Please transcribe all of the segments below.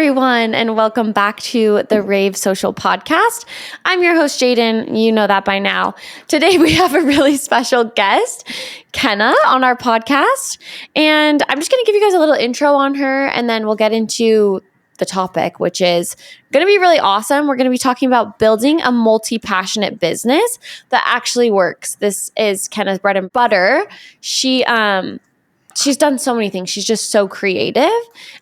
everyone, and welcome back to the Rave Social Podcast. I'm your host, Jaiden. You know that by now. Today, we have a really special guest, Kenna, on our podcast. And I'm just going to give you guys a little intro on her, and then we'll get into the topic, which is going to be really awesome. We're going to be talking about building a multi-passionate business that actually works. This is Kenna's bread and butter. She's done so many things. She's just so creative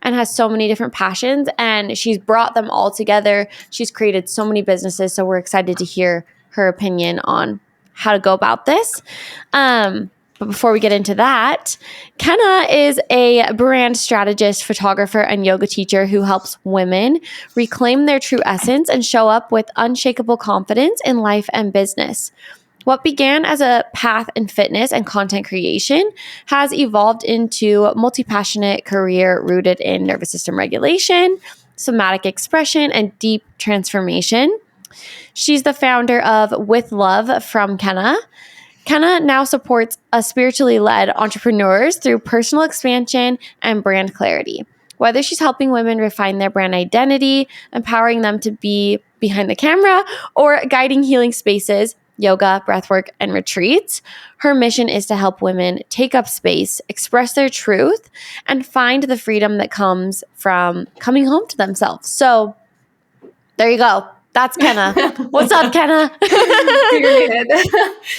and has so many different passions, and she's brought them all together. She's created so many businesses, so we're excited to hear her opinion on how to go about this. But before we get into that, Kenna is a brand strategist, photographer, and yoga teacher who helps women reclaim their true essence and show up with unshakable confidence in life and business. What began as a path in fitness and content creation has evolved into a multi-passionate career rooted in nervous system regulation, somatic expression, and deep transformation. She's the founder of With Love from Kenna. Kenna now supports spiritually led entrepreneurs through personal expansion and brand clarity. Whether she's helping women refine their brand identity, empowering them to be behind the camera, or guiding healing spaces, yoga, breathwork, and retreats, her mission is to help women take up space, express their truth, and find the freedom that comes from coming home to themselves. So there you go. That's Kenna. What's up, Kenna? Period.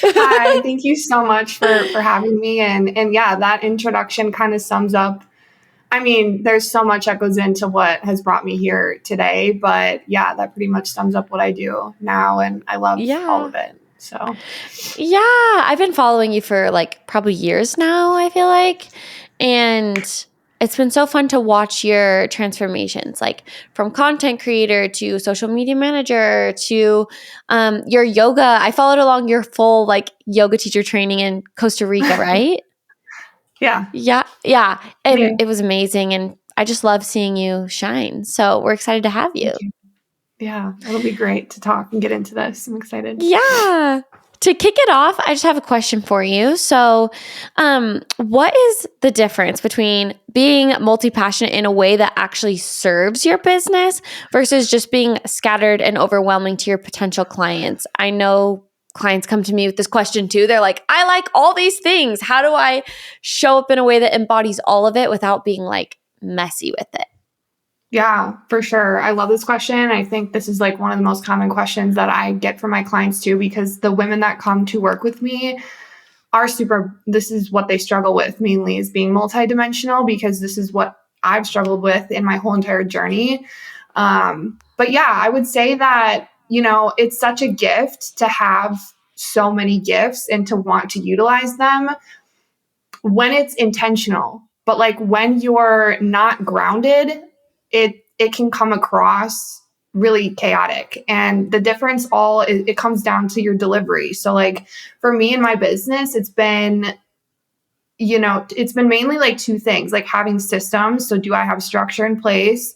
Hi, thank you so much for having me. And yeah, that introduction kind of sums up. I mean, there's so much that goes into what has brought me here today, but yeah, that pretty much sums up what I do now, and I love all of it. So, yeah, I've been following you for like probably years now, I feel like. And it's been so fun to watch your transformations, like from content creator to social media manager to your yoga. I followed along your full like yoga teacher training in Costa Rica, right? Yeah. And it was amazing. And I just love seeing you shine. So we're excited to have you. Yeah, it'll be great to talk and get into this. I'm excited. Yeah. To kick it off, I just have a question for you. So, what is the difference between being multi-passionate in a way that actually serves your business versus just being scattered and overwhelming to your potential clients? I know clients come to me with this question too. They're like, I like all these things. How do I show up in a way that embodies all of it without being like messy with it? Yeah, for sure. I love this question. I think this is like one of the most common questions that I get from my clients too, because the women that come to work with me are this is what they struggle with mainly, is being multidimensional, because this is what I've struggled with in my whole entire journey. But yeah, I would say that, it's such a gift to have so many gifts and to want to utilize them when it's intentional. But like when you're not grounded, it can come across really chaotic. And the difference it comes down to your delivery. So like for me in my business, it's been mainly like two things, like having systems. So do I have structure in place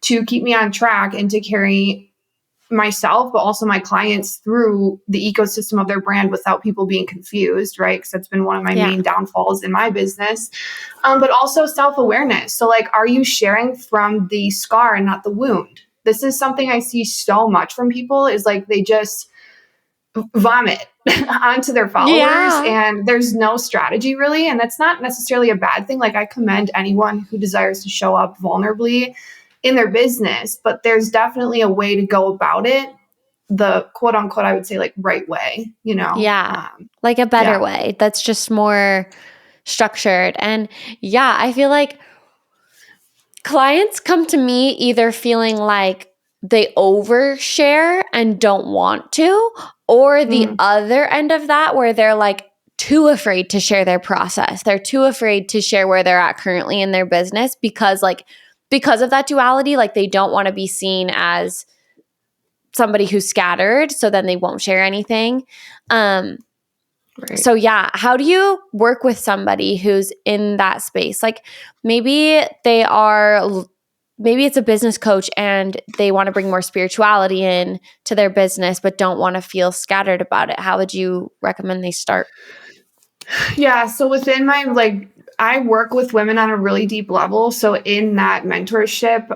to keep me on track and to carry myself, but also my clients through the ecosystem of their brand without people being confused, right? Because that's been one of my main downfalls in my business. But also self-awareness. So like, are you sharing from the scar and not the wound? This is something I see so much from people, is like they just vomit onto their followers and there's no strategy really. And that's not necessarily a bad thing. Like I commend anyone who desires to show up vulnerably in their business, but there's definitely a way to go about it, the quote unquote, I would say like right way, like a better way that's just more structured. And I feel like clients come to me either feeling like they overshare and don't want to, or the other end of that where they're like too afraid to share their process. They're too afraid to share where they're at currently in their business because of that duality, like they don't want to be seen as somebody who's scattered, so then they won't share anything. Right. So how do you work with somebody who's in that space? Like maybe it's a business coach and they want to bring more spirituality in to their business, but don't want to feel scattered about it. How would you recommend they start? Yeah. So within my I work with women on a really deep level. So in that mentorship,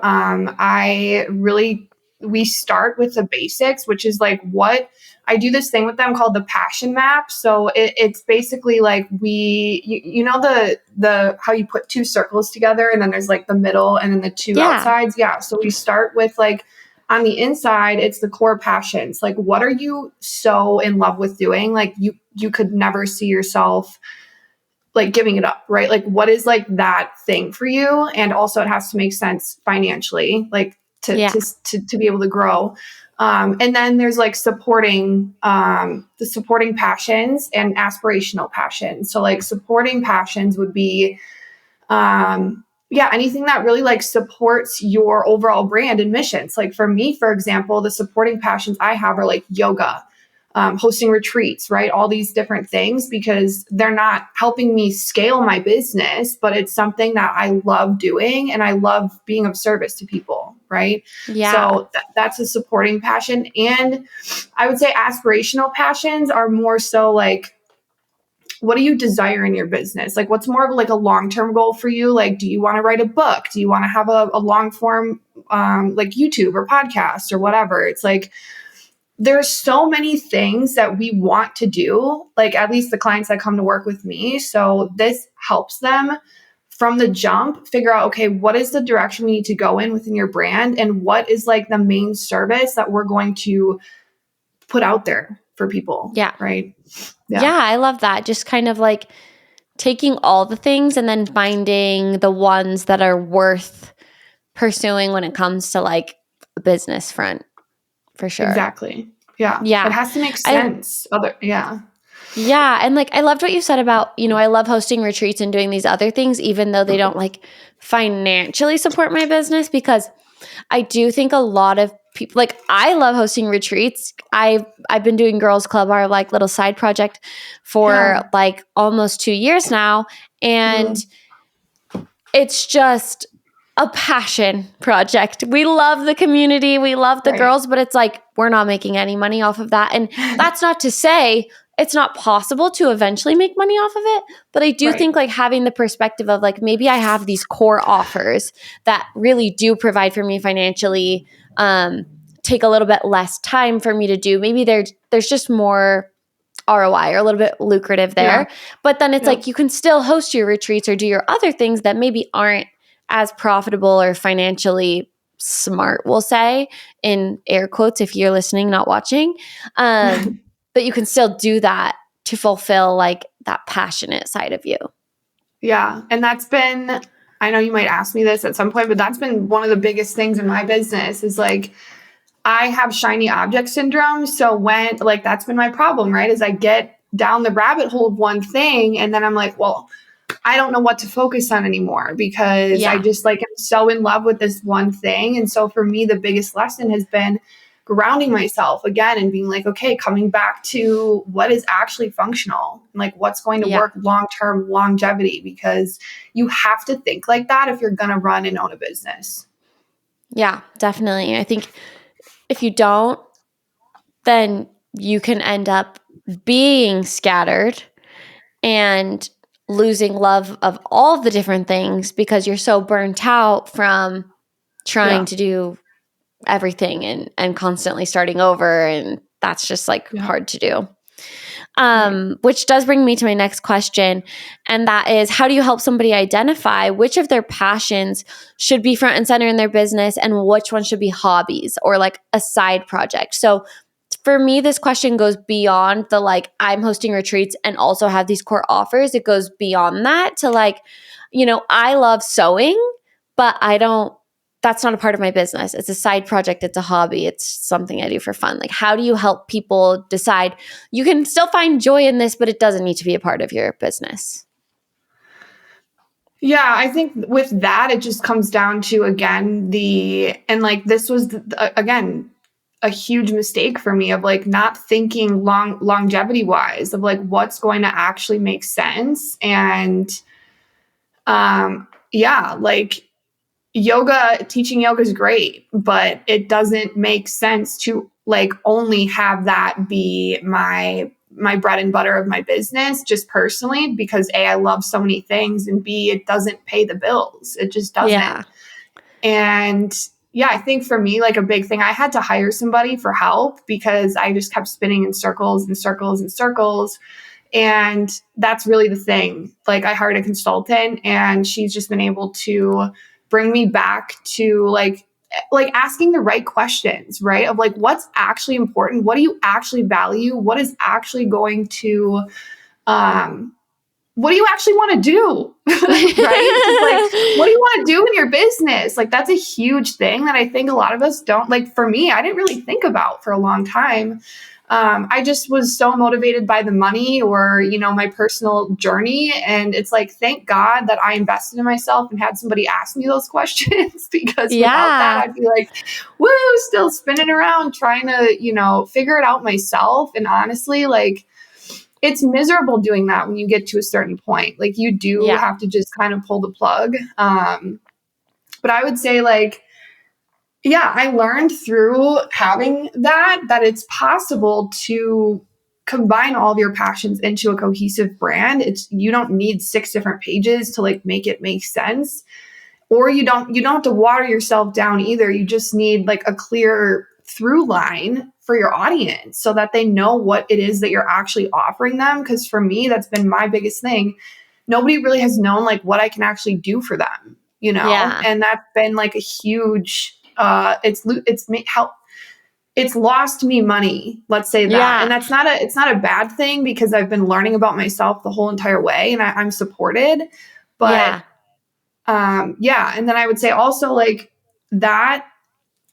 we start with the basics, which is like what I do this thing with them called the passion map. So it's basically like you know, the, how you put two circles together and then there's like the middle and then the two outsides. Yeah. So we start with like, on the inside, it's the core passions. Like, what are you so in love with doing? Like you could never see yourself like giving it up, right? Like what is like that thing for you? And also it has to make sense financially, like to be able to grow. And then there's like supporting, the supporting passions and aspirational passions. So like supporting passions would be, anything that really like supports your overall brand and missions. Like for me, for example, the supporting passions I have are like yoga, hosting retreats, right? All these different things, because they're not helping me scale my business, but it's something that I love doing and I love being of service to people, right? Yeah. So that's a supporting passion. And I would say aspirational passions are more so like, what do you desire in your business? Like what's more of like a long-term goal for you? Like, do you want to write a book? Do you want to have a long form, like YouTube or podcast or whatever? It's like, there's so many things that we want to do, like at least the clients that come to work with me. So this helps them from the jump figure out, okay, what is the direction we need to go in within your brand? And what is like the main service that we're going to put out there for people? Yeah. Right. Yeah, I love that. Just kind of like taking all the things and then finding the ones that are worth pursuing when it comes to like a business front, for sure. Exactly. Yeah. Yeah. It has to make sense. Yeah. And like I loved what you said about, I love hosting retreats and doing these other things, even though they don't like financially support my business, because I do think a lot of people, like I love hosting retreats. I've been doing Girls Club, our like little side project, for like almost 2 years now. And it's just a passion project. We love the community. We love the girls, but it's like, we're not making any money off of that. And that's not to say it's not possible to eventually make money off of it. But I do think like having the perspective of like, maybe I have these core offers that really do provide for me financially, take a little bit less time for me to do. Maybe there's just more ROI or a little bit lucrative there. Yeah. But then it's like, you can still host your retreats or do your other things that maybe aren't as profitable or financially smart, we'll say, in air quotes, if you're listening, not watching. But you can still do that to fulfill like that passionate side of you. Yeah. And that's been, I know you might ask me this at some point, but that's been one of the biggest things in my business is like, I have shiny object syndrome. So when like, that's been my problem, right? Is I get down the rabbit hole of one thing and then I'm like, well, I don't know what to focus on anymore because I just like, I'm so in love with this one thing. And so for me, the biggest lesson has been grounding myself again and being like, okay, coming back to what is actually functional and like what's going to work long-term longevity, because you have to think like that if you're going to run and own a business. Yeah, definitely. I think if you don't, then you can end up being scattered and losing love of all the different things because you're so burnt out from trying to do everything and constantly starting over. And that's just like hard to do. Which does bring me to my next question. And that is, how do you help somebody identify which of their passions should be front and center in their business and which one should be hobbies or like a side project? So for me, this question goes beyond the like, I'm hosting retreats and also have these core offers. It goes beyond that to like, I love sewing, but that's not a part of my business. It's a side project. It's a hobby. It's something I do for fun. Like, how do you help people decide you can still find joy in this, but it doesn't need to be a part of your business? Yeah, I think with that, it just comes down to, again, this was, again, a huge mistake for me of like not thinking longevity wise of like what's going to actually make sense. And like teaching yoga is great, but it doesn't make sense to like only have that be my my bread and butter of my business, just personally, because A, I love so many things, and B, it doesn't pay the bills. It just doesn't. Yeah. And yeah, I think for me, like a big thing, I had to hire somebody for help because I just kept spinning in circles and circles and circles. And that's really the thing. Like I hired a consultant, and she's just been able to bring me back to like asking the right questions, right? Of like, what's actually important? What do you actually value? What is actually going to, what do you actually want to do? Right? Like, what do you want to do in your business? Like, that's a huge thing that I think a lot of us don't, like, for me, I didn't really think about for a long time. I just was so motivated by the money or, you know, my personal journey. And it's like, thank God that I invested in myself and had somebody ask me those questions, because without that, I'd be like, woo, still spinning around trying to, you know, figure it out myself. And honestly, like, it's miserable doing that when you get to a certain point. Like you do have to just kind of pull the plug. But I would say like, yeah, I learned through having that it's possible to combine all of your passions into a cohesive brand. You don't need 6 different pages to like make it make sense. Or you don't have to water yourself down either. You just need like a clear through line for your audience so that they know what it is that you're actually offering them. Because for me, that's been my biggest thing. Nobody really has known like what I can actually do for them, you know? And that's been like a huge, it's lost me money. Let's say that. And it's not a bad thing because I've been learning about myself the whole entire way and I'm supported, but and then I would say also like that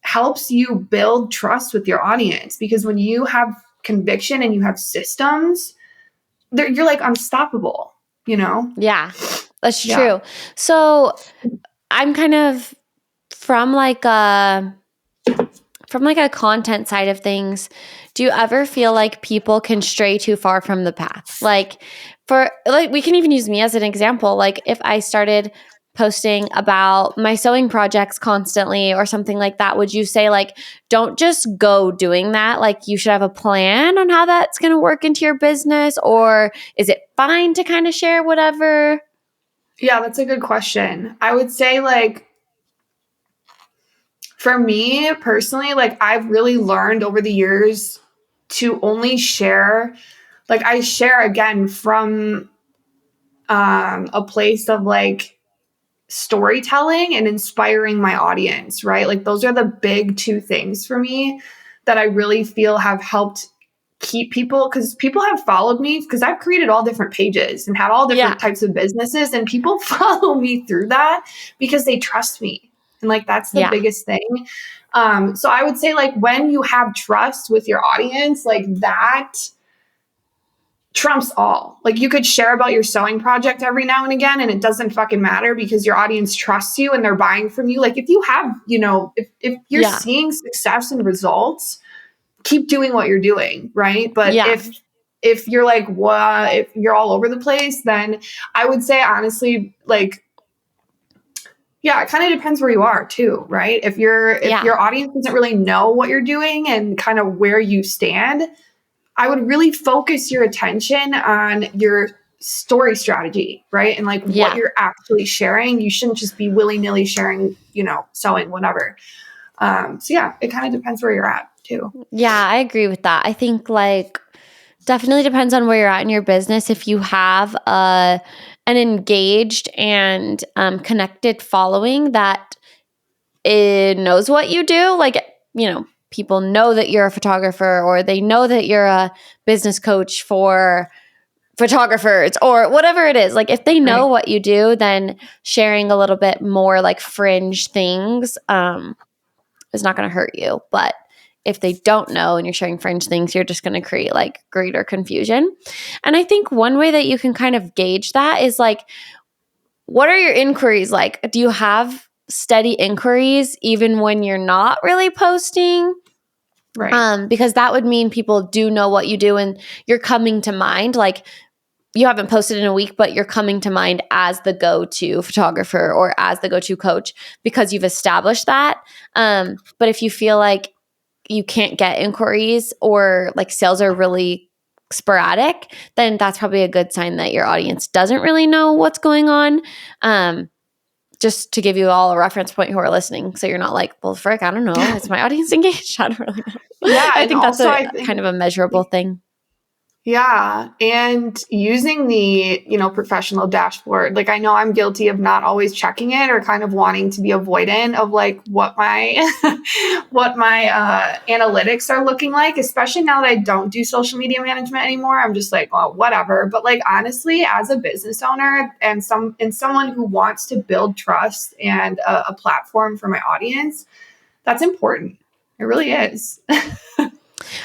helps you build trust with your audience, because when you have conviction and you have systems, you're like unstoppable, you know? Yeah, that's true. So I'm kind of from like a content side of things. Do you ever feel like people can stray too far from the path? Like we can even use me as an example. Like if I started posting about my sewing projects constantly or something like that, would you say like, don't just go doing that? Like you should have a plan on how that's going to work into your business, or is it fine to kind of share whatever? Yeah, that's a good question. I would say like, for me personally, like I've really learned over the years to only share, like I share again from a place of like storytelling and inspiring my audience, right? Like those are the big 2 things for me that I really feel have helped keep people, because people have followed me because I've created all different pages and had all different types of businesses, and people follow me through that because they trust me. And like, that's the biggest thing. So I would say like when you have trust with your audience, like that trumps all. Like you could share about your sewing project every now and again, and it doesn't fucking matter because your audience trusts you and they're buying from you. Like if you have, you know, if you're seeing success and results, keep doing what you're doing, right? But if you're like, what, if you're all over the place, then I would say honestly, like, yeah, it kind of depends where you are too, right? If your audience doesn't really know what you're doing and kind of where you stand, I would really focus your attention on your story strategy, right? And like what you're actually sharing. You shouldn't just be willy-nilly sharing, you know, sewing, whatever. So yeah, it kind of depends where you're at too. Yeah, I agree with that. I think like definitely depends on where you're at in your business. If you have an engaged and connected following that it knows what you do, like, you know, people know that you're a photographer or they know that you're a business coach for photographers or whatever it is. Like if they know what you do, then sharing a little bit more like fringe things is not going to hurt you. But if they don't know and you're sharing fringe things, you're just going to create like greater confusion. And I think one way that you can kind of gauge that is like, what are your inquiries like? Do you have steady inquiries even when you're not really posting? Right. Because that would mean people do know what you do and you're coming to mind. Like you haven't posted in a week, but you're coming to mind as the go-to photographer or as the go-to coach because you've established that. But if you feel like you can't get inquiries or like sales are really sporadic, then that's probably a good sign that your audience doesn't really know what's going on. Just to give you all a reference point who are listening. So you're not like, well, frick, I don't know. Is my audience engaged? I don't really know. Yeah. I And think that's also, kind of a measurable thing. Yeah. And using the, professional dashboard, like I know I'm guilty of not always checking it or kind of wanting to be avoidant of like what my, what my analytics are looking like, especially now that I don't do social media management anymore. I'm just like, well, whatever. But like, honestly, as a business owner and someone who wants to build trust and a platform for my audience, that's important. It really is.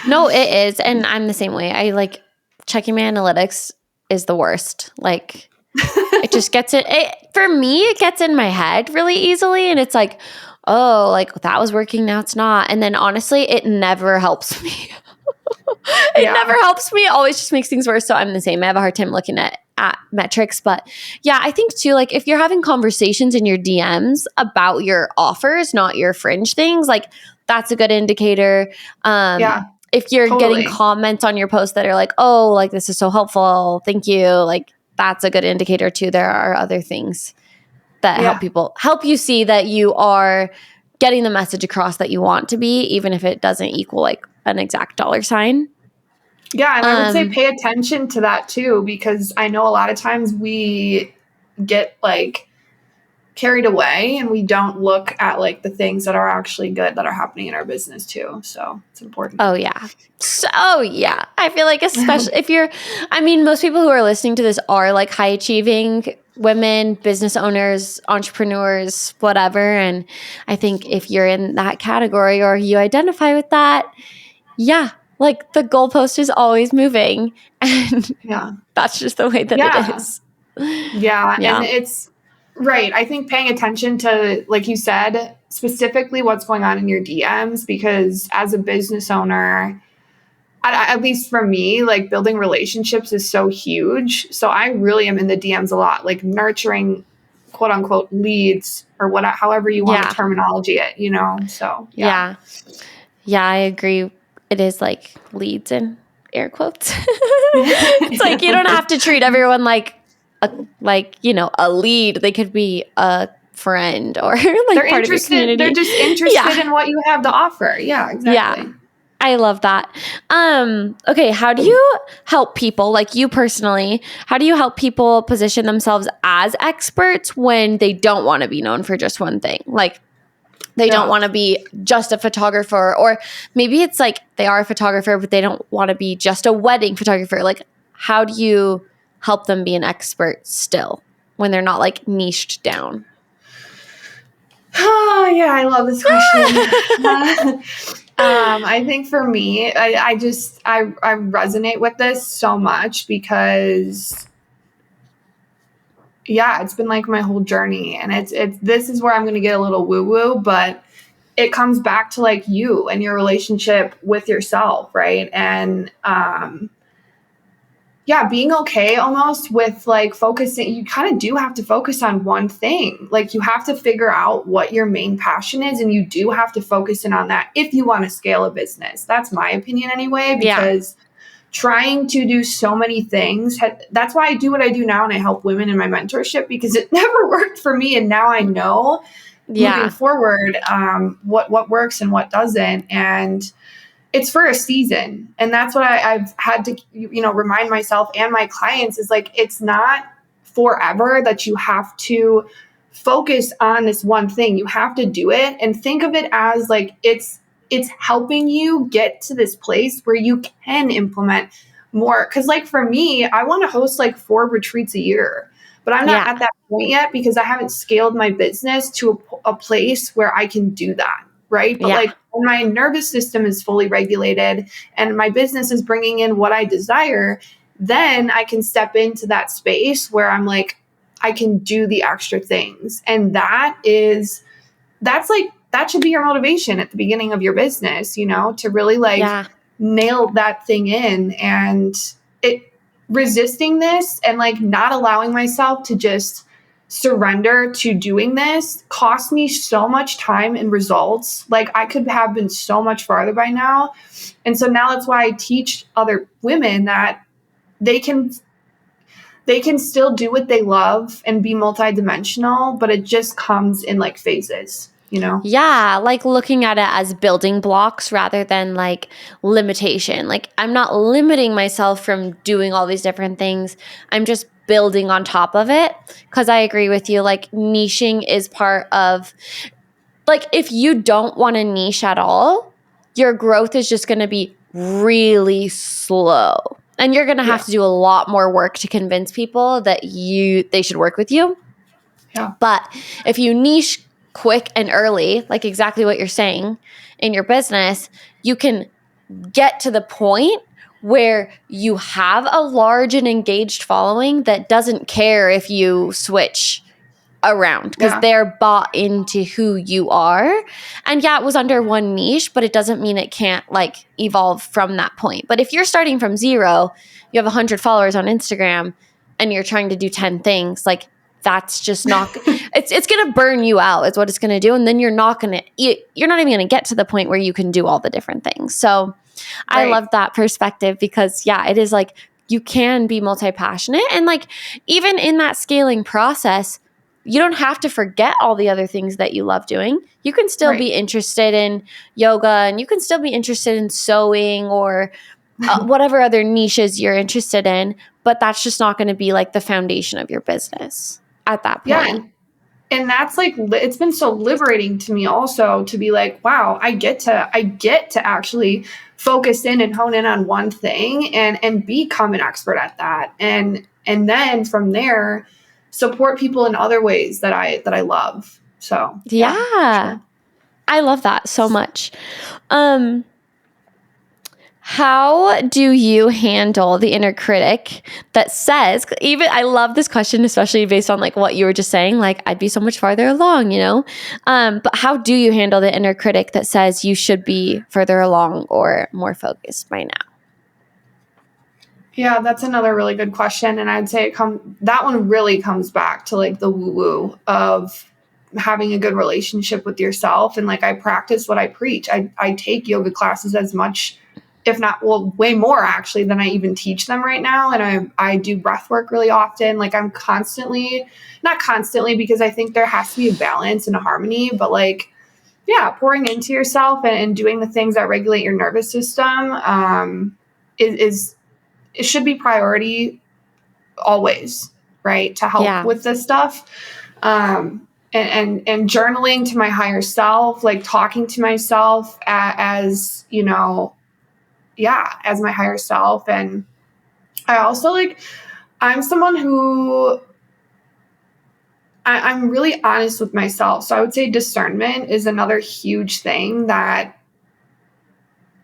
No, it is. And I'm the same way. I like checking my analytics is the worst. Like it just gets for me, it gets in my head really easily. And it's like, oh, like that was working. Now it's not. And then honestly, it never helps me. It never helps me. It always just makes things worse. So I'm the same. I have a hard time looking at metrics. But yeah, I think too, like if you're having conversations in your DMs about your offers, not your fringe things, like that's a good indicator. If you're getting comments on your post that are like, oh, like this is so helpful, thank you, like that's a good indicator too. There are other things that help you see that you are getting the message across that you want to be, even if it doesn't equal like an exact dollar sign. Yeah, and I would say pay attention to that too, because I know a lot of times we get like carried away and we don't look at like the things that are actually good that are happening in our business too. So it's important. Oh yeah. I feel like especially most people who are listening to this are like high achieving women, business owners, entrepreneurs, whatever. And I think if you're in that category or you identify with that, like the goalpost is always moving. And that's just the way that it is. Yeah. And it's right. I think paying attention to, like you said, specifically what's going on in your DMs, because as a business owner, at least for me, like building relationships is so huge. So I really am in the DMs a lot, like nurturing quote unquote leads or however you want to terminology it, So yeah, I agree. It is like leads in air quotes. It's like you don't have to treat everyone like a lead. They could be a friend or like they're part of your community. They're just interested in what you have to offer. Yeah, exactly. Yeah. I love that. Okay, how do you help people, like you personally, how do you help people position themselves as experts when they don't want to be known for just one thing? Like they don't want to be just a photographer, or maybe it's like they are a photographer, but they don't want to be just a wedding photographer. Like how do you help them be an expert still when they're not like niched down? Oh yeah, I love this question. I think for me, I resonate with this so much because it's been like my whole journey, and this is where I'm going to get a little woo woo, but it comes back to like you and your relationship with yourself. Right. And, being okay almost with like focusing, you kind of do have to focus on one thing. Like you have to figure out what your main passion is, and you do have to focus in on that if you want to scale a business. That's my opinion anyway, because trying to do so many things, that's why I do what I do now, and I help women in my mentorship, because it never worked for me. And now I know moving forward what works and what doesn't. And it's for a season. And that's what I've had to, remind myself and my clients is like, it's not forever that you have to focus on this one thing. You have to do it and think of it as like, it's helping you get to this place where you can implement more. Cause like for me, I want to host like 4 retreats a year, but I'm not at that point yet because I haven't scaled my business to a place where I can do that. Right. But like when my nervous system is fully regulated and my business is bringing in what I desire, then I can step into that space where I'm like, I can do the extra things. And that should be your motivation at the beginning of your business, to really nail that thing in. And resisting this and like not allowing myself to just surrender to doing this cost me so much time and results. Like I could have been so much farther by now. And so now that's why I teach other women that they can still do what they love and be multidimensional, but it just comes in like phases, you know? Yeah, like looking at it as building blocks rather than like limitation. Like I'm not limiting myself from doing all these different things. I'm just building on top of it, because I agree with you. Like niching is part of, like, if you don't want to niche at all, your growth is just going to be really slow. And you're going to have to do a lot more work to convince people that they should work with you. Yeah. But if you niche quick and early, like exactly what you're saying in your business, you can get to the point where you have a large and engaged following that doesn't care if you switch around, because they're bought into who you are. And yeah, it was under one niche, but it doesn't mean it can't like evolve from that point. But if you're starting from zero, you have 100 followers on Instagram and you're trying to do 10 things, like that's just not it's going to burn you out is what it's going to do. And then you're not even going to get to the point where you can do all the different things. So I love that perspective, because yeah, it is like you can be multi-passionate, and like even in that scaling process, you don't have to forget all the other things that you love doing. You can still be interested in yoga, and you can still be interested in sewing or whatever other niches you're interested in, but that's just not going to be like the foundation of your business at that point. Yeah. And that's like, it's been so liberating to me also to be like, wow, I get to actually focus in and hone in on one thing and become an expert at that. And then from there, support people in other ways that I love. So yeah. Sure. I love that so much. How do you handle the inner critic that says, even I love this question, especially based on like what you were just saying, like I'd be so much farther along, you know? But how do you handle the inner critic that says you should be further along or more focused by now? Yeah, that's another really good question. And I'd say that one really comes back to like the woo-woo of having a good relationship with yourself. And like, I practice what I preach. I take yoga classes as much, if not, well, way more actually than I even teach them right now. And I do breath work really often. Like I'm not constantly, because I think there has to be a balance and a harmony, but like, yeah, pouring into yourself and doing the things that regulate your nervous system it should be priority always, right? To help with this stuff. And journaling to my higher self, like talking to myself as, you know, as my higher self. And I also I'm someone who I'm really honest with myself. So I would say discernment is another huge thing that,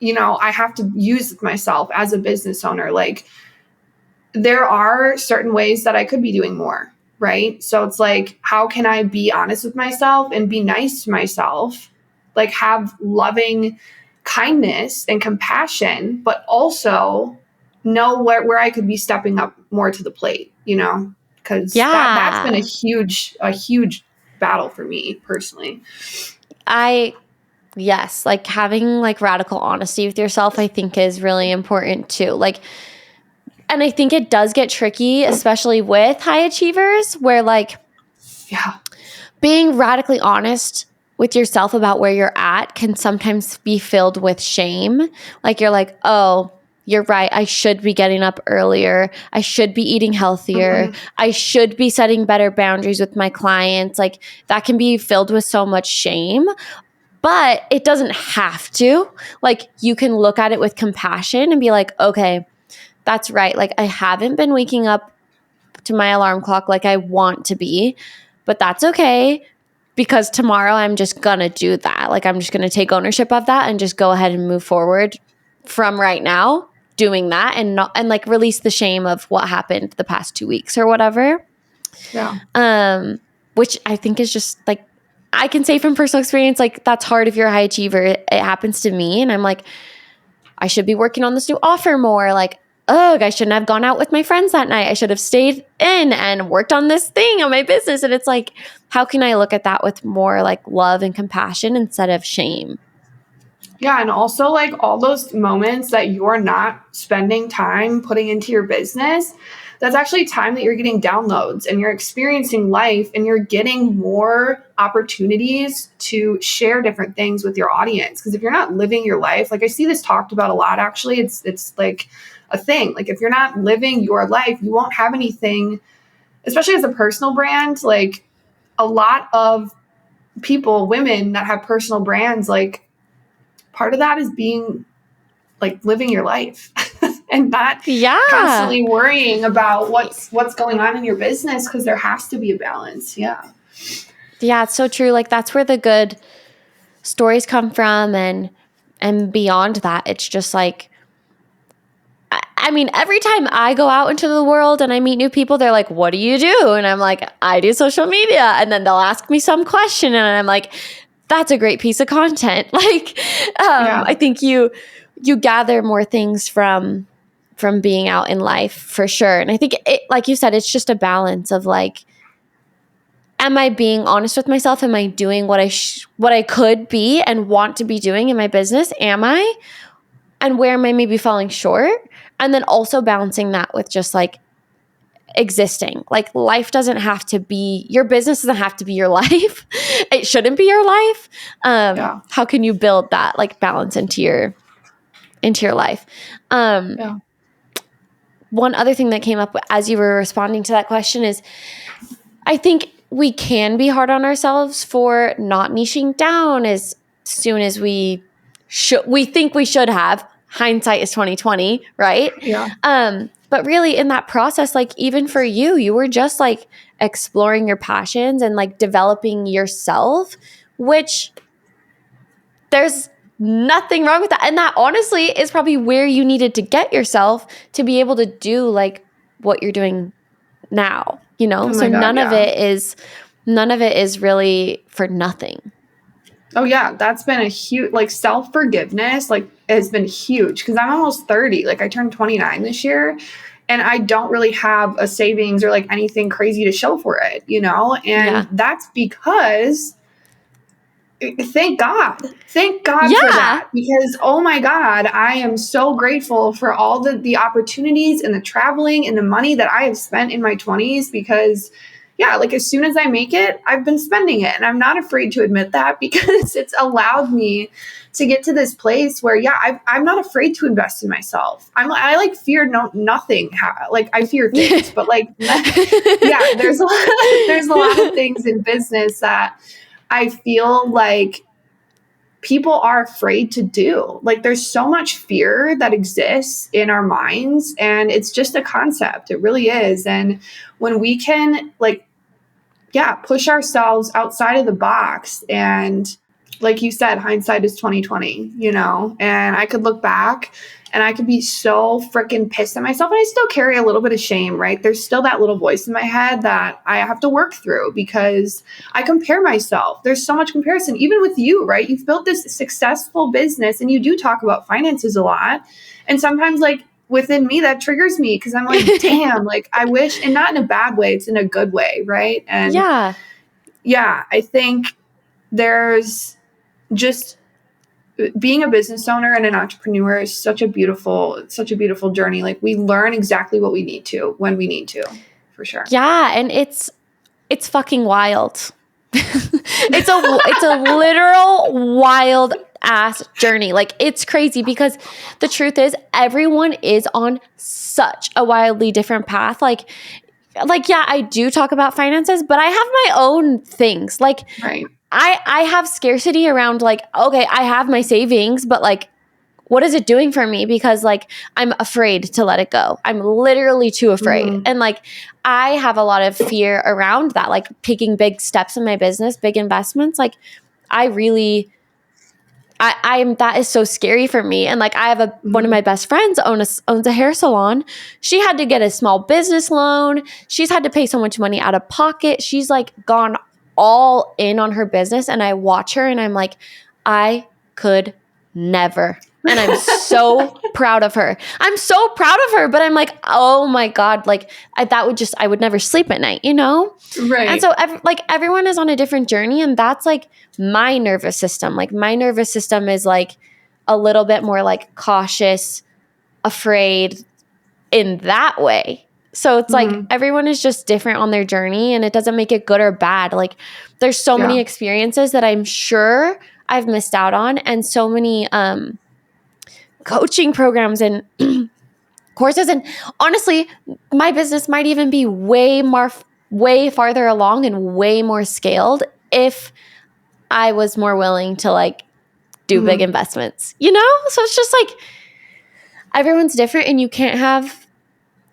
you know, I have to use with myself as a business owner. Like, there are certain ways that I could be doing more, right? So it's like, how can I be honest with myself and be nice to myself? Like have loving kindness and compassion, but also know where I could be stepping up more to the plate, you know? Because that's been a huge battle for me personally. Yes, like having like radical honesty with yourself, I think is really important too. Like, and I think it does get tricky, especially with high achievers, where like, being radically honest with yourself about where you're at can sometimes be filled with shame. Like you're like, oh, you're right. I should be getting up earlier. I should be eating healthier. Mm-hmm. I should be setting better boundaries with my clients. Like that can be filled with so much shame. But it doesn't have to. Like you can look at it with compassion and be like, okay, that's right. Like I haven't been waking up to my alarm clock like I want to be, but that's okay, because tomorrow I'm just gonna do that. Like I'm just gonna take ownership of that and just go ahead and move forward from right now doing that, and like release the shame of what happened the past 2 weeks or whatever. Yeah. Which I think is just like, I can say from personal experience, like that's hard if you're a high achiever. It happens to me, and I'm like, I should be working on this new offer more. Like, I shouldn't have gone out with my friends that night. I should have stayed in and worked on this thing on my business. And it's like, how can I look at that with more like love and compassion instead of shame? Yeah. And also like all those moments that you're not spending time putting into your business, that's actually time that you're getting downloads and you're experiencing life and you're getting more opportunities to share different things with your audience. Because if you're not living your life, like I see this talked about a lot, actually, it's like a thing. Like if you're not living your life, you won't have anything, especially as a personal brand. Like a lot of people, women that have personal brands, like part of that is being like living your life and not constantly worrying about what's going on in your business, because there has to be a balance. Yeah, it's so true. Like that's where the good stories come from, and beyond that, it's just like, I mean, every time I go out into the world and I meet new people, they're like, what do you do? And I'm like, I do social media. And then they'll ask me some question and I'm like, that's a great piece of content. Like, I think you gather more things from being out in life for sure. And I think it, like you said, it's just a balance of like, am I being honest with myself? Am I doing what I could be and want to be doing in my business? Am I? And where am I maybe falling short? And then also balancing that with just like existing. Like life doesn't have to be, your business doesn't have to be your life. It shouldn't be your life. How can you build that like balance into your life? One other thing that came up as you were responding to that question is, I think we can be hard on ourselves for not niching down as soon as we think we should have. Hindsight is 2020, right? Yeah. But really in that process, like even for you were just like exploring your passions and like developing yourself, which there's nothing wrong with that. And that honestly is probably where you needed to get yourself to be able to do like what you're doing now, you know? Oh so God, none of it is really for nothing. Oh yeah, that's been a huge, like self-forgiveness, like has been huge, because I'm almost 30. Like I turned 29 this year and I don't really have a savings or like anything crazy to show for it, you know? And that's because thank God for that, because oh my God, I am so grateful for all the opportunities and the traveling and the money that I have spent in my 20s, because like as soon as I make it, I've been spending it. And I'm not afraid to admit that, because it's allowed me to get to this place where, I'm not afraid to invest in myself. I like fear nothing. Like I fear things, but like, there's a lot of things in business that I feel like people are afraid to do. Like there's so much fear that exists in our minds, and it's just a concept. It really is. And when we can like, push ourselves outside of the box, and like you said, hindsight is 2020, you know, and I could look back and I could be so freaking pissed at myself. And I still carry a little bit of shame, right? There's still that little voice in my head that I have to work through, because I compare myself. There's so much comparison, even with you, right? You've built this successful business and you do talk about finances a lot. And sometimes like within me, that triggers me, because I'm like, damn, like I wish, and not in a bad way, it's in a good way, right? And I think there's just being a business owner and an entrepreneur is such a beautiful journey. Like we learn exactly what we need to when we need to, for sure. Yeah, and it's fucking wild. it's a literal wild ass journey. Like it's crazy, because the truth is everyone is on such a wildly different path. Like I do talk about finances, but I have my own things. Like I have scarcity around like, okay, I have my savings, but like, what is it doing for me? Because like, I'm afraid to let it go. I'm literally too afraid. And like, I have a lot of fear around that, like taking big steps in my business, big investments. Like that is so scary for me. And like, I have one of my best friends owns a hair salon. She had to get a small business loan. She's had to pay so much money out of pocket. She's like gone all in on her business. And I watch her and I'm like, I could never. And I'm so proud of her. But I'm like, oh my God, like I would never sleep at night, you know? Right. And so everyone is on a different journey, and that's like my nervous system. Like my nervous system is like, a little bit more like cautious, afraid in that way. So it's like everyone is just different on their journey, and it doesn't make it good or bad. Like there's so many experiences that I'm sure I've missed out on, and so many coaching programs and courses. And honestly, my business might even be way farther along and way more scaled if I was more willing to like do big investments, you know? So it's just like everyone's different, and you can't have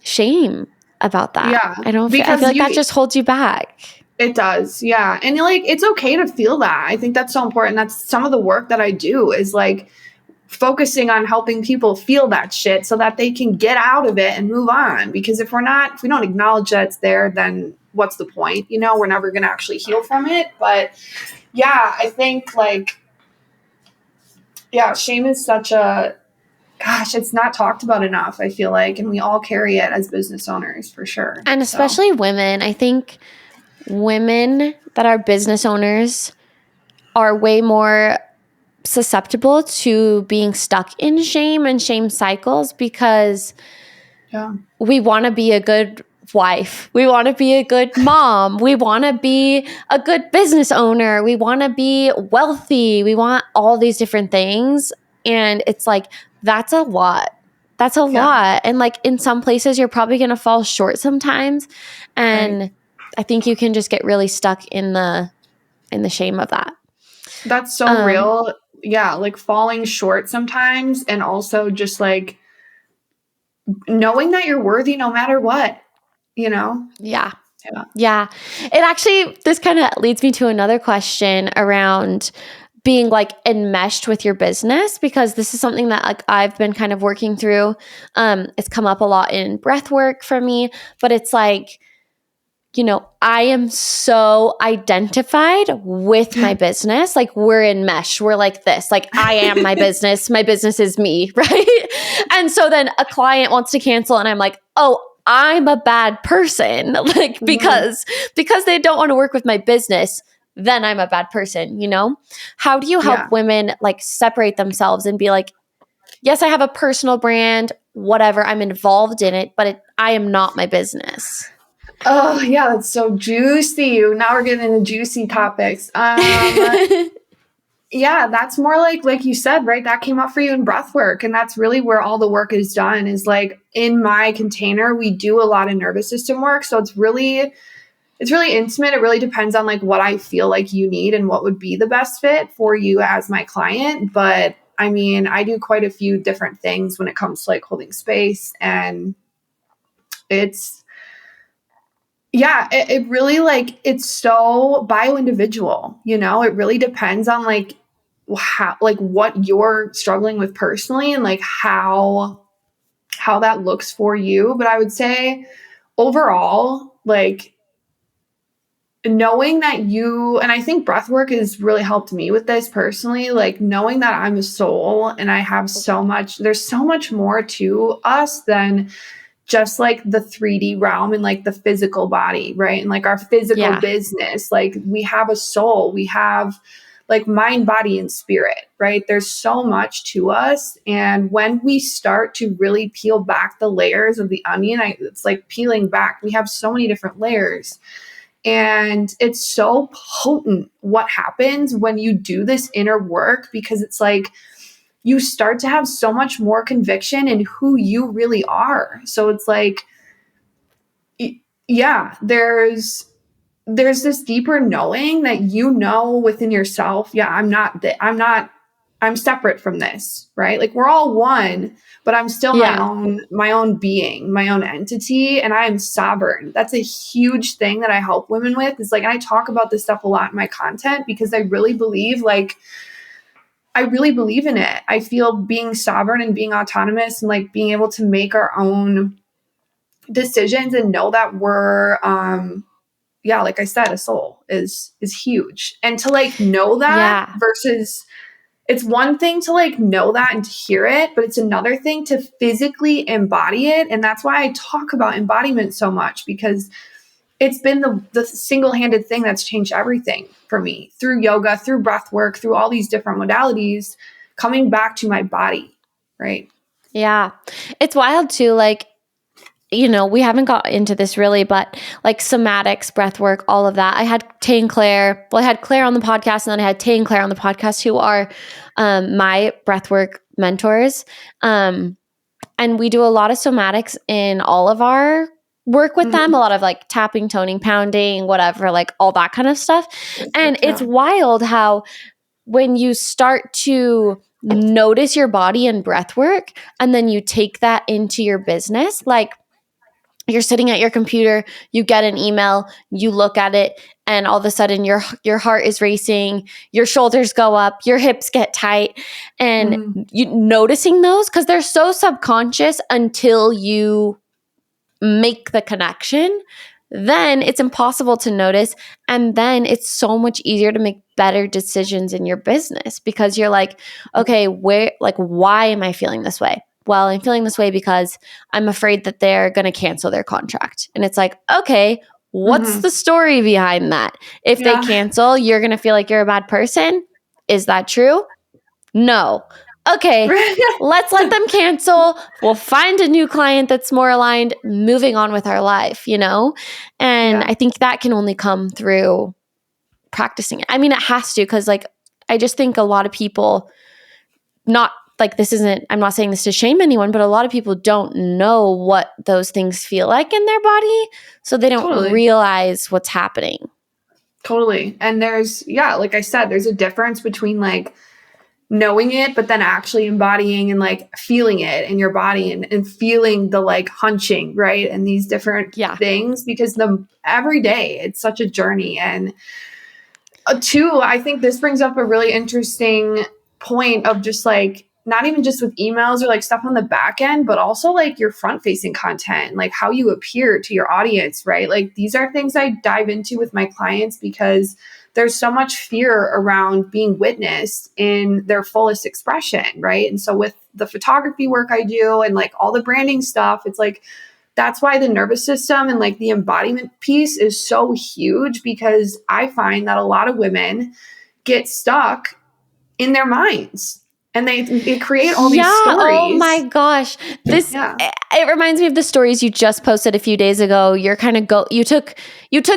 shame about that. Yeah. I feel like that just holds you back. It does. Yeah. And like, it's okay to feel that. I think that's so important. That's some of the work that I do is like focusing on helping people feel that shit so that they can get out of it and move on. Because if we don't acknowledge that it's there, then what's the point? You know, we're never going to actually heal from it. But yeah, I think like, yeah, shame is such it's not talked about enough, I feel like, and we all carry it as business owners for sure. And especially women. I think women that are business owners are way more susceptible to being stuck in shame and shame cycles because we want to be a good wife. We want to be a good mom. We want to be a good business owner. We want to be wealthy. We want all these different things. And it's like, that's a lot. That's a lot. And like in some places, you're probably going to fall short sometimes. And I think you can just get really stuck in the shame of that. That's so real. Yeah. Like falling short sometimes. And also just like knowing that you're worthy no matter what, you know? Yeah. It actually, this kind of leads me to another question around being like enmeshed with your business, because this is something that like I've been kind of working through. It's come up a lot in breath work for me, but it's like, you know, I am so identified with my business. Like we're enmeshed. We're like this, like I am my business. My business is me. Right. And so then a client wants to cancel and I'm like, oh, I'm a bad person. Like because they don't want to work with my business, then I'm a bad person, you know? How do you help women like separate themselves and be like, yes, I have a personal brand, whatever, I'm involved in it, but I am not my business. Oh yeah, that's so juicy. Now we're getting into juicy topics. Yeah, that's more like you said, right? That came up for you in breath work. And that's really where all the work is done is like in my container, we do a lot of nervous system work. So it's really intimate. It really depends on like what I feel like you need and what would be the best fit for you as my client. But I mean, I do quite a few different things when it comes to like holding space, and it really like, it's so bio-individual, you know, it really depends on like how, like what you're struggling with personally and like how that looks for you. But I would say overall, like knowing that and I think breath work has really helped me with this personally, like knowing that I'm a soul and I have there's so much more to us than just like the 3D realm and like the physical body, right? And like our physical business, like we have a soul, we have like mind, body, and spirit, right? There's so much to us. And when we start to really peel back the layers of the onion, it's like peeling back. We have so many different layers. And it's so potent what happens when you do this inner work, because it's like, you start to have so much more conviction in who you really are. So it's like, yeah, there's this deeper knowing that you know within yourself, yeah, I'm separate from this, right? Like we're all one, but I'm still my own being, my own entity, and I am sovereign. That's a huge thing that I help women with. Is like, and I talk about this stuff a lot in my content because I really believe in it. I feel being sovereign and being autonomous and like being able to make our own decisions and know that we're, like I said, a soul is huge. And to like know that versus it's one thing to like know that and to hear it, but it's another thing to physically embody it. And that's why I talk about embodiment so much, because it's been the single-handed thing that's changed everything for me through yoga, through breath work, through all these different modalities, coming back to my body, right? Yeah. It's wild too. Like, we haven't got into this really, but like somatics, breath work, all of that. I had Tay and Claire. Well, I had Claire on the podcast, and then I had Tay and Claire on the podcast, who are my breathwork mentors. And we do a lot of somatics in all of our work with them, a lot of like tapping, toning, pounding, whatever, like all that kind of stuff. And it's wild how when you start to notice your body and breath work, and then you take that into your business, like you're sitting at your computer, you get an email, you look at it, and all of a sudden your heart is racing, your shoulders go up, your hips get tight, and you noticing those, because they're so subconscious until you make the connection, then it's impossible to notice. And then it's so much easier to make better decisions in your business, because you're like, okay, why am I feeling this way? Well, I'm feeling this way because I'm afraid that they're going to cancel their contract. And it's like, okay, what's the story behind that? If they cancel, you're going to feel like you're a bad person. Is that true? No. Okay, let's let them cancel. We'll find a new client that's more aligned, moving on with our life, And I think that can only come through practicing it. I mean, it has to, because like, I just think a lot of people, not like I'm not saying this to shame anyone, but a lot of people don't know what those things feel like in their body. So they don't realize what's happening. Totally. And there's, like I said, there's a difference between like knowing it, but then actually embodying and like feeling it in your body, and feeling the like hunching, right? And these different things, because every day it's such a journey. And two, I think this brings up a really interesting point of just like, not even just with emails or like stuff on the back end, but also like your front facing content, like how you appear to your audience, right? Like these are things I dive into with my clients, because there's so much fear around being witnessed in their fullest expression, right? And so with the photography work I do and like all the branding stuff, it's like, that's why the nervous system and like the embodiment piece is so huge, because I find that a lot of women get stuck in their minds. And they create all these stories. Oh my gosh. It reminds me of the stories you just posted a few days ago. You're kind of you took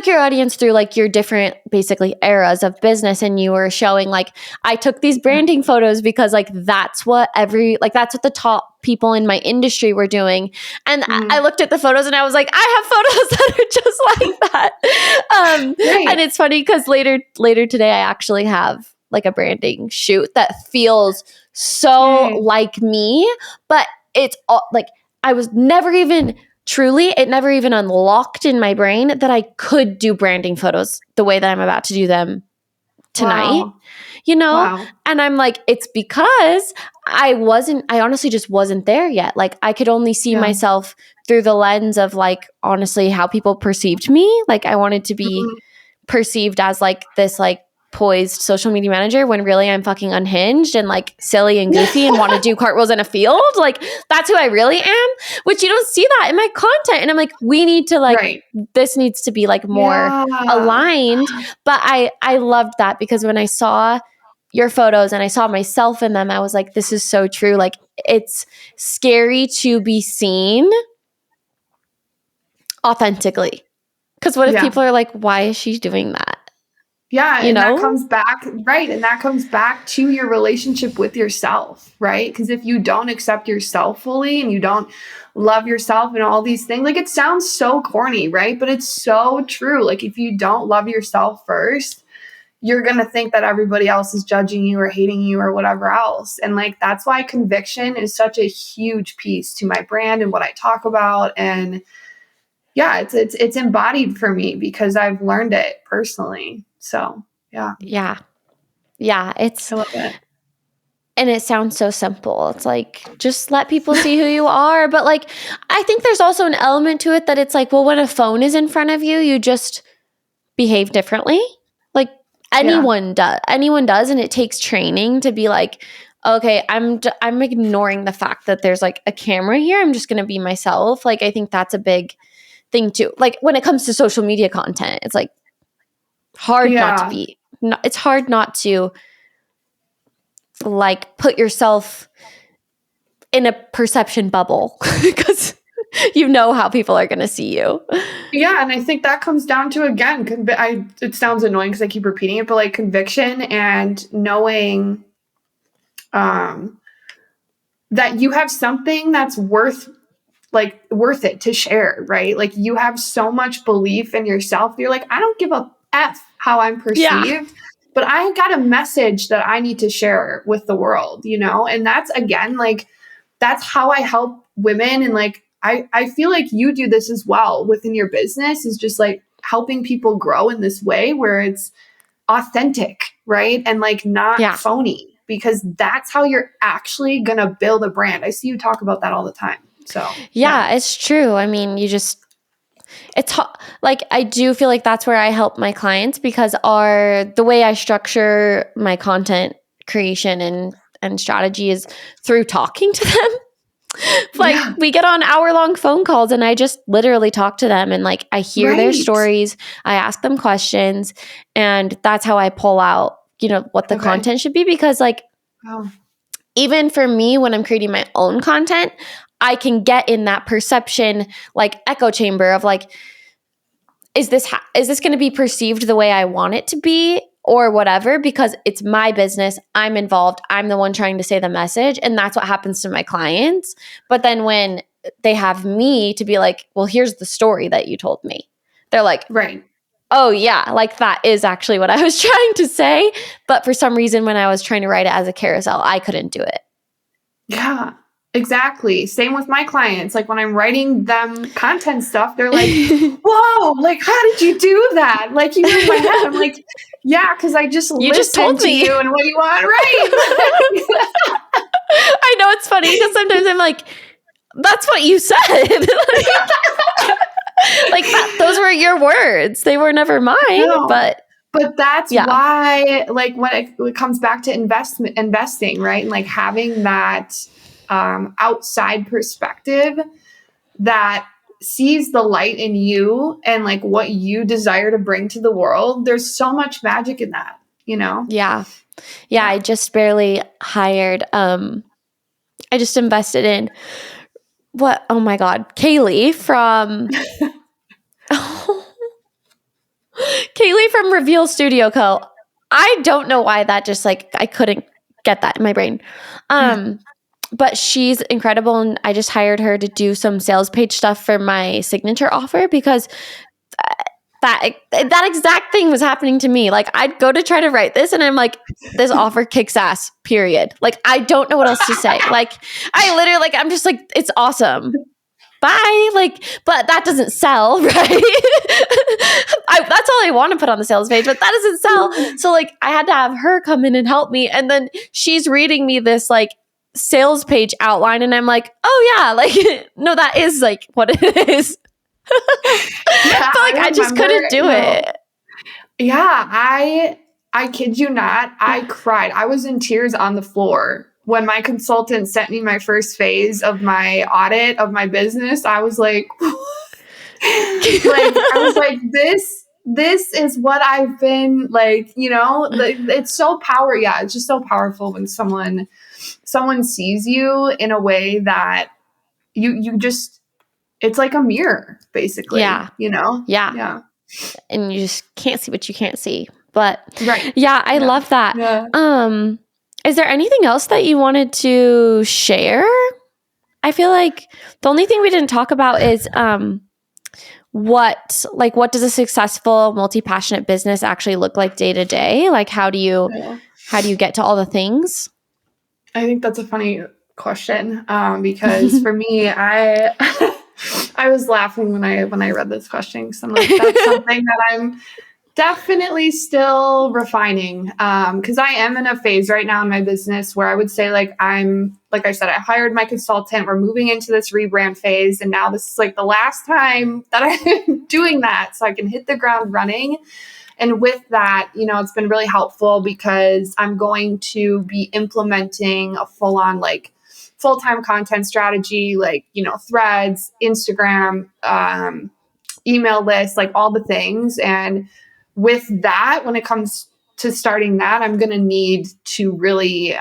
your audience through like your different basically eras of business, and you were showing like, I took these branding photos because like that's what the top people in my industry were doing. And I looked at the photos and I was like, I have photos that are just like that. And it's funny because later today I actually have like a branding shoot that feels so like me, but it's all like, I was never even it never even unlocked in my brain that I could do branding photos the way that I'm about to do them tonight, And I'm like, it's because I honestly just wasn't there yet. Like I could only see myself through the lens of like, honestly, how people perceived me. Like I wanted to be perceived as like this, like poised social media manager, when really I'm fucking unhinged and like silly and goofy and want to do cartwheels in a field. Like that's who I really am, which you don't see that in my content. And I'm like, we need to like, this needs to be like more aligned. But I loved that, because when I saw your photos and I saw myself in them, I was like, this is so true. Like it's scary to be seen authentically. Because what if people are like, why is she doing that? Yeah. And that comes back, right. And that comes back to your relationship with yourself, right? Because if you don't accept yourself fully and you don't love yourself and all these things, like it sounds so corny, right? But it's so true. Like if you don't love yourself first, you're going to think that everybody else is judging you or hating you or whatever else. And like, that's why conviction is such a huge piece to my brand and what I talk about. And it's embodied for me because I've learned it personally. So, yeah. I love it. And it sounds so simple. It's like, just let people see who you are. But like, I think there's also an element to it that it's like, well, when a phone is in front of you, you just behave differently. Like anyone does. And it takes training to be like, okay, I'm ignoring the fact that there's like a camera here. I'm just going to be myself. Like, I think that's a big thing too. Like when it comes to social media content, it's like hard not to be, it's hard not to like put yourself in a perception bubble because you know how people are going to see you. Yeah. And I think that comes down to, again, it sounds annoying because I keep repeating it, but like conviction and knowing that you have something that's worth it to share, right? Like you have so much belief in yourself. You're like, I don't give a F how I'm perceived, but I got a message that I need to share with the world, And that's, again, like, that's how I help women. And like, I feel like you do this as well within your business, is just like helping people grow in this way where it's authentic, right? And like not phony, because that's how you're actually going to build a brand. I see you talk about that all the time. So yeah, it's true. I mean, it's like, I do feel like that's where I help my clients, because the way I structure my content creation and strategy is through talking to them. Like we get on hour-long phone calls and I just literally talk to them, and like I hear their stories, I ask them questions, and that's how I pull out, what the content should be. Because like, even for me, when I'm creating my own content, I can get in that perception, like echo chamber of like, is this going to be perceived the way I want it to be or whatever? Because it's my business. I'm involved. I'm the one trying to say the message. And that's what happens to my clients. But then when they have me to be like, well, here's the story that you told me, they're like, right. Oh yeah, like that is actually what I was trying to say. But for some reason, when I was trying to write it as a carousel, I couldn't do it. Yeah, exactly. Same with my clients. Like when I'm writing them content stuff, they're like, whoa, like, how did you do that? Like you were in my head. I'm like, yeah, because I just listened to you and what you want. Right. I know, it's funny because sometimes I'm like, that's what you said. Like those were your words. They were never mine. No, but that's why, like, when it comes back to investing, right? And like having that outside perspective that sees the light in you and like what you desire to bring to the world. There's so much magic in that, Yeah. I just barely hired. I just invested in what? Oh my God, Kaylee from Reveal Studio Co. I don't know why that just like, I couldn't get that in my brain. But she's incredible. And I just hired her to do some sales page stuff for my signature offer, because that exact thing was happening to me. Like I'd go to try to write this and I'm like, this offer kicks ass, period. Like I don't know what else to say. Like I literally, like, I'm just like, it's awesome. Bye. Like, but that doesn't sell, right? That's all I want to put on the sales page, but that doesn't sell. So like I had to have her come in and help me. And then she's reading me this like sales page outline and I'm like, oh yeah, like, no, that is like what it is. Yeah, but like I just couldn't do it. Yeah, I kid you not, I cried. I was in tears on the floor when my consultant sent me my first phase of my audit of my business. I was like, this is what I've been like, it's so it's just so powerful when someone sees you in a way that you just, it's like a mirror, basically. Yeah. Yeah. And you just can't see what you can't see. But right. I love that. Yeah. Is there anything else that you wanted to share? I feel like the only thing we didn't talk about is what does a successful, multi-passionate business actually look like day to day? Like how do you get to all the things? I think that's a funny question because for me, I was laughing when I read this question because I'm like, that's something that I'm definitely still refining because I am in a phase right now in my business where I would say like I said, I hired my consultant. We're moving into this rebrand phase. And now this is like the last time that I'm doing that so I can hit the ground running. And with that, it's been really helpful because I'm going to be implementing a full-on like full-time content strategy, like, threads, Instagram, email lists, like all the things. And with that, when it comes to starting that, I'm going to need to really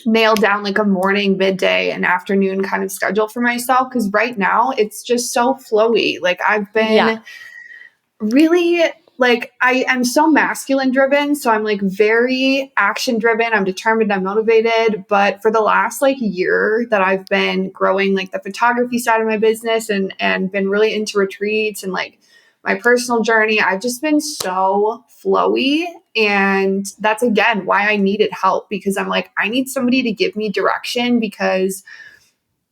nail down like a morning, midday, and afternoon kind of schedule for myself. Because right now it's just so flowy. Like I've been really like, I am so masculine driven. So I'm like very action driven. I'm determined, I'm motivated. But for the last like year that I've been growing like the photography side of my business and been really into retreats and like my personal journey, I've just been so flowy. And that's again why I needed help, because I'm like, I need somebody to give me direction, because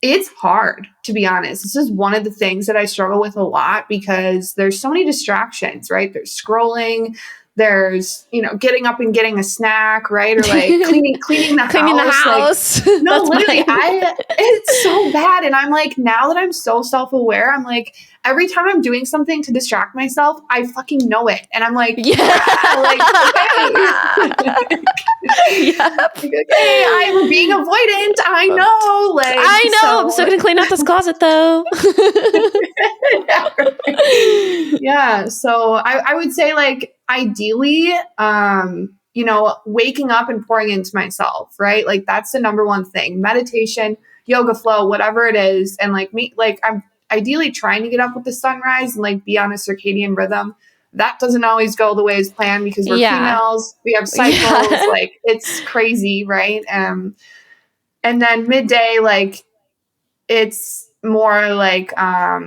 it's hard, to be honest. This is one of the things that I struggle with a lot, because there's so many distractions, right? There's scrolling, there's, getting up and getting a snack, right? Or like cleaning the house. Like, no, literally, it's so bad. And I'm like, now that I'm so self-aware, I'm like, every time I'm doing something to distract myself, I fucking know it. And I'm like, okay. Okay, I'm being avoidant. I know. Like, I know. I'm still going to clean out this closet though. Yeah. So I would say like, ideally, waking up and pouring into myself, right? Like that's the number one thing. Meditation, yoga flow, whatever it is. And like me, like I'm ideally trying to get up with the sunrise and like be on a circadian rhythm. That doesn't always go the way as planned, because we're females, we have cycles, like it's crazy, right? And then midday, like it's more like I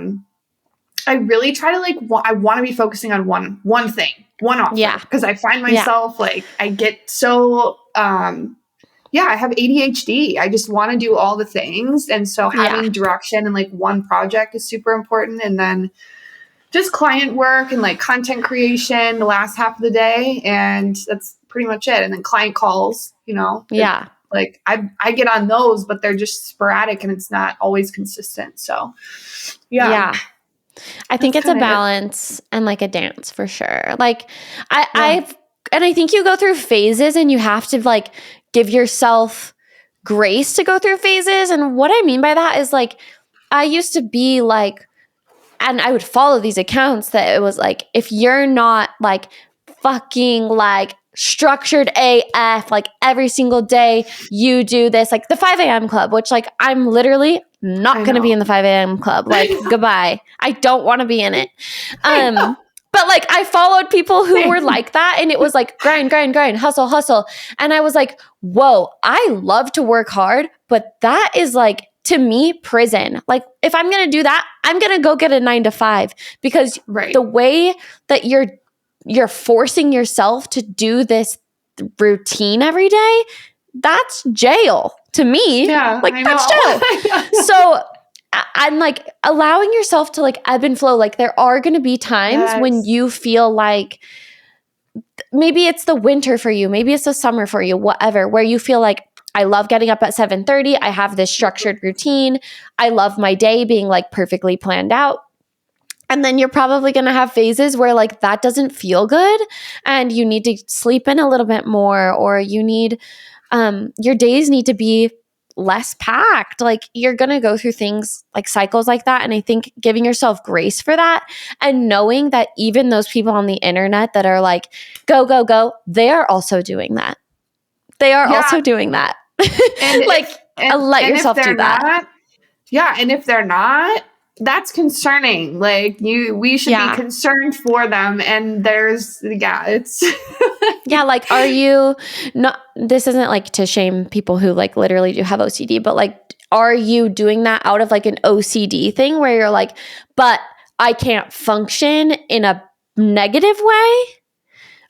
really try to like I want to be focusing on one thing, one offer, because I find myself like I get so I have ADHD. I just want to do all the things, and so having direction and like one project is super important. And then just client work and like content creation the last half of the day, and that's pretty much it. And then client calls, like I get on those, but they're just sporadic and it's not always consistent. So I think it's a balance and like a dance for sure. Like I think you go through phases, and you have to like give yourself grace to go through phases. And what I mean by that is like, I used to be like, and I would follow these accounts that it was like, if you're not like fucking like structured AF, like every single day you do this, like the 5 a.m. club, which like I'm literally not going to be in the 5 a.m. club. Like goodbye. I don't want to be in it. But like I followed people who were like that, and it was like grind, hustle. And I was like, whoa, I love to work hard, but that is like, to me, prison. Like if I'm going to do that, I'm going to go get a 9 to 5, because the way that you're forcing yourself to do this routine every day, that's jail to me. Yeah, like that's jail. So I'm like allowing yourself to like ebb and flow. Like there are going to be times when you feel like maybe it's the winter for you, maybe it's the summer for you, whatever, where you feel like, I love getting up at 7:30. I have this structured routine. I love my day being like perfectly planned out. And then you're probably going to have phases where like that doesn't feel good, and you need to sleep in a little bit more, or you need your days need to be less packed. Like you're going to go through things like cycles like that. And I think giving yourself grace for that, and knowing that even those people on the internet that are like, go, they are also doing that. They are also doing that. And like let yourself do that. And if they're not, that's concerning. Like we should be concerned for them. And it's like, are you not, this isn't like to shame people who like literally do have OCD, but like, are you doing that out of like an OCD thing where you're like, but I can't function in a negative way?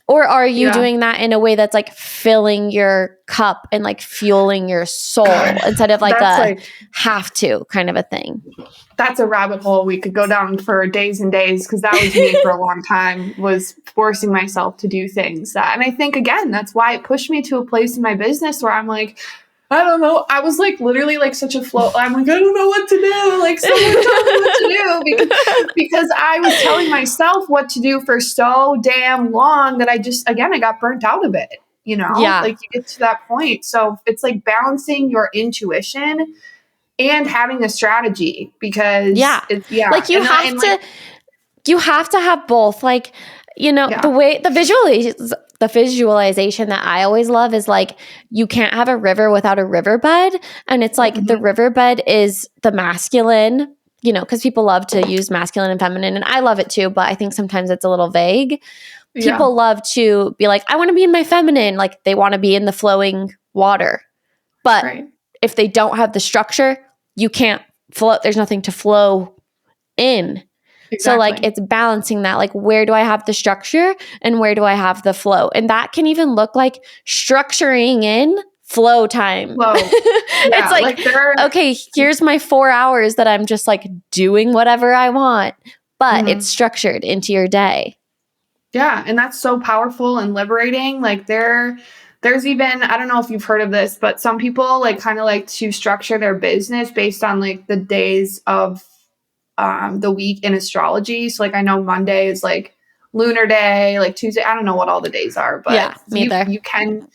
Or are you doing that in a way that's like filling your cup and like fueling your soul instead of like have to kind of a thing? That's a rabbit hole we could go down for days and days, because that was me for a long time, was forcing myself to do things and I think, again, that's why it pushed me to a place in my business where I'm like, I don't know. I was like literally like such a flow. I'm like, I don't know what to do. Like someone tell me what to do, because I was telling myself what to do for so damn long that I got burnt out of it, like you get to that point. So it's like balancing your intuition and having a strategy, because like you have to have both. Like, the way the the visualization that I always love is like, you can't have a river without a riverbed. And it's like the riverbed is the masculine, because people love to use masculine and feminine. And I love it too, but I think sometimes it's a little vague. People love to be like, I want to be in my feminine. Like they want to be in the flowing water. But if they don't have the structure, you can't float. There's nothing to flow in. So like it's balancing that, like where do I have the structure and where do I have the flow? And that can even look like structuring in flow time. It's like okay, here's my 4 hours that I'm just like doing whatever I want, but it's structured into your day. Yeah. And that's so powerful and liberating. Like there's even, I don't know if you've heard of this, but some people like kind of like to structure their business based on like the days of the week in astrology. So like I know Monday is like lunar day, like Tuesday, I don't know what all the days are, but you can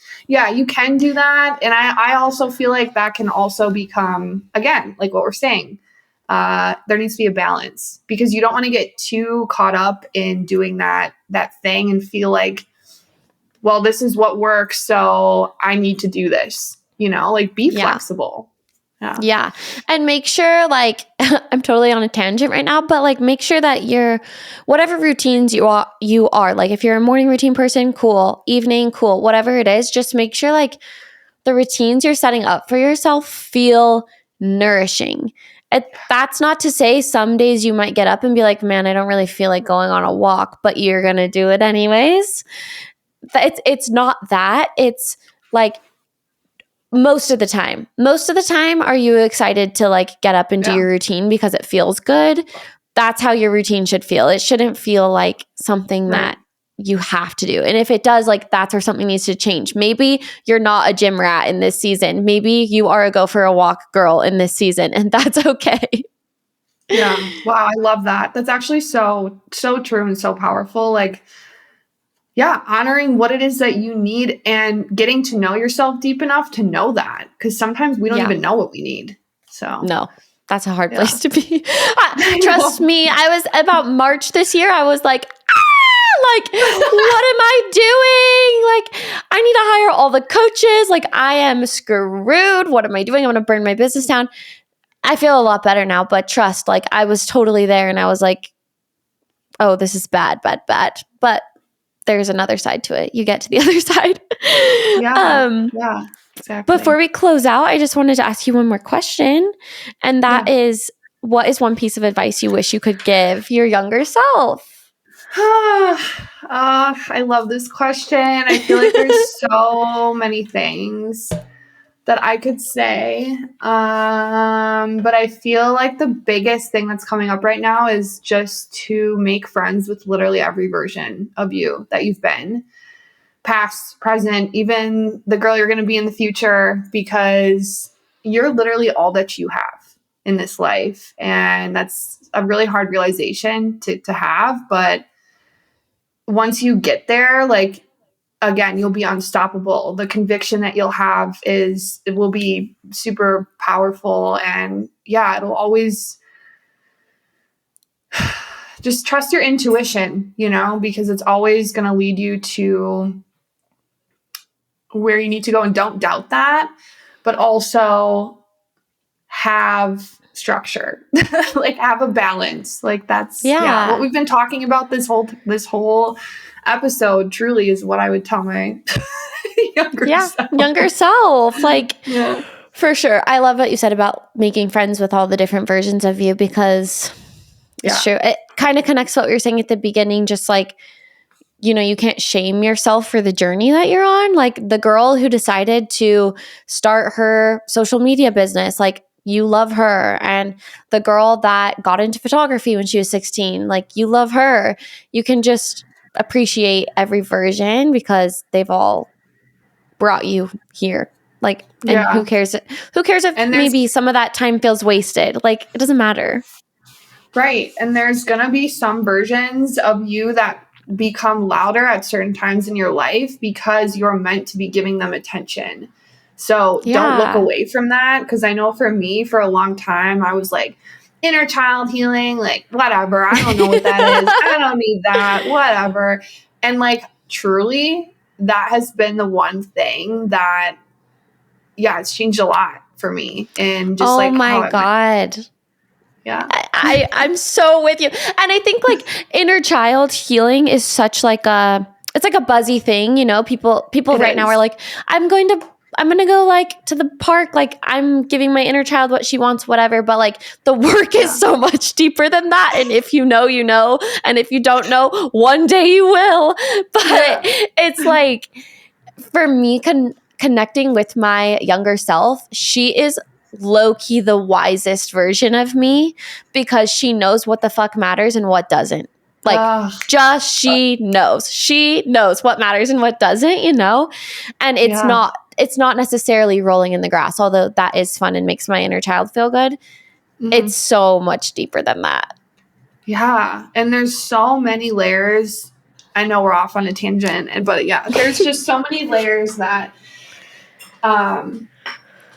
do that. And I also feel like that can also become, again, like what we're saying, there needs to be a balance because you don't want to get too caught up in doing that thing and feel like, well, this is what works, so I need to do this, like be flexible. Yeah. And make sure, like, I'm totally on a tangent right now, but like make sure that whatever routines you are, like if you're a morning routine person, cool, evening, cool, whatever it is, just make sure like the routines you're setting up for yourself feel nourishing. That's not to say some days you might get up and be like, man, I don't really feel like going on a walk, but you're going to do it anyways. It's not that. It's like, most of the time, are you excited to like get up and do your routine because it feels good? That's how your routine should feel. It shouldn't feel like something that you have to do. And if it does, like that's where something needs to change. Maybe you're not a gym rat in this season. Maybe you are a go for a walk girl in this season, and that's okay. Yeah. Wow. I love that. That's actually so true and so powerful. Like, yeah, honoring what it is that you need and getting to know yourself deep enough to know that. Because sometimes we don't even know what we need. So no, that's a hard place to be. Trust me, I was about March this year. I was like, what am I doing? Like, I need to hire all the coaches. Like, I am screwed. What am I doing? I'm going to burn my business down. I feel a lot better now, but trust, like I was totally there and I was like, oh, this is bad. But there's another side to it. You get to the other side. Yeah, exactly. Before we close out, I just wanted to ask you one more question. And that is, what is one piece of advice you wish you could give your younger self? I love this question. I feel like there's so many things that I could say. But I feel like the biggest thing that's coming up right now is just to make friends with literally every version of you that you've been, past, present, even the girl you're going to be in the future, because you're literally all that you have in this life. And that's a really hard realization to have. But once you get there, like, again, you'll be unstoppable. The conviction that you'll have it will be super powerful. And it'll always just trust your intuition, because it's always going to lead you to where you need to go, and don't doubt that, but also have structure, like have a balance. Like that's what we've been talking about this whole episode. Truly is what I would tell my younger self. Like, for sure. I love what you said about making friends with all the different versions of you, because it's true. It kind of connects to what we were saying at the beginning, just like, you can't shame yourself for the journey that you're on. Like the girl who decided to start her social media business, like you love her. And the girl that got into photography when she was 16, like you love her. You can just appreciate every version because they've all brought you here. Like, and who cares? Who cares if maybe some of that time feels wasted? Like, it doesn't matter. Right. And there's going to be some versions of you that become louder at certain times in your life because you're meant to be giving them attention. So don't look away from that. Because I know for me, for a long time, I was like, inner child healing, like whatever. I don't know what that is. I don't need that, whatever. And like truly, that has been the one thing that, it's changed a lot for me. And just oh my God. Yeah. I'm so with you. And I think like inner child healing is such like it's like a buzzy thing, you know, people right now are like, I'm going to go like to the park. Like I'm giving my inner child what she wants, whatever. But like the work is so much deeper than that. And if you know, you know, and if you don't know, one day you will. But it's like for me, connecting with my younger self, she is low-key the wisest version of me because she knows what the fuck matters and what doesn't. Like she knows what matters and what doesn't, you know? And it's not necessarily rolling in the grass, although that is fun and makes my inner child feel good. Mm-hmm. It's so much deeper than that. Yeah. And there's so many layers. I know we're off on a tangent, but there's just so many layers that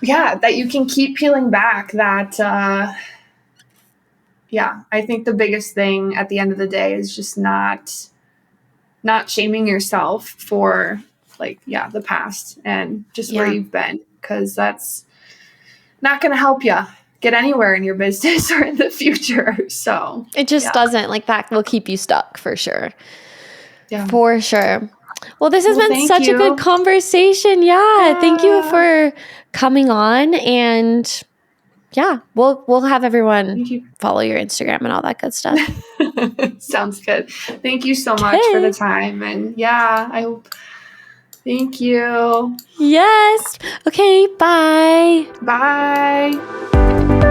that you can keep peeling back that, I think the biggest thing at the end of the day is just not shaming yourself for the past and just where you've been, because that's not going to help you get anywhere in your business or in the future. So it just doesn't, like, that will keep you stuck for sure. Yeah. For sure. Well, this has been such a good conversation. Yeah. Thank you for coming on. And we'll have everyone follow your Instagram and all that good stuff. Sounds good. Thank you so much for the time. And I hope. Thank you. Yes. Okay. Bye. Bye.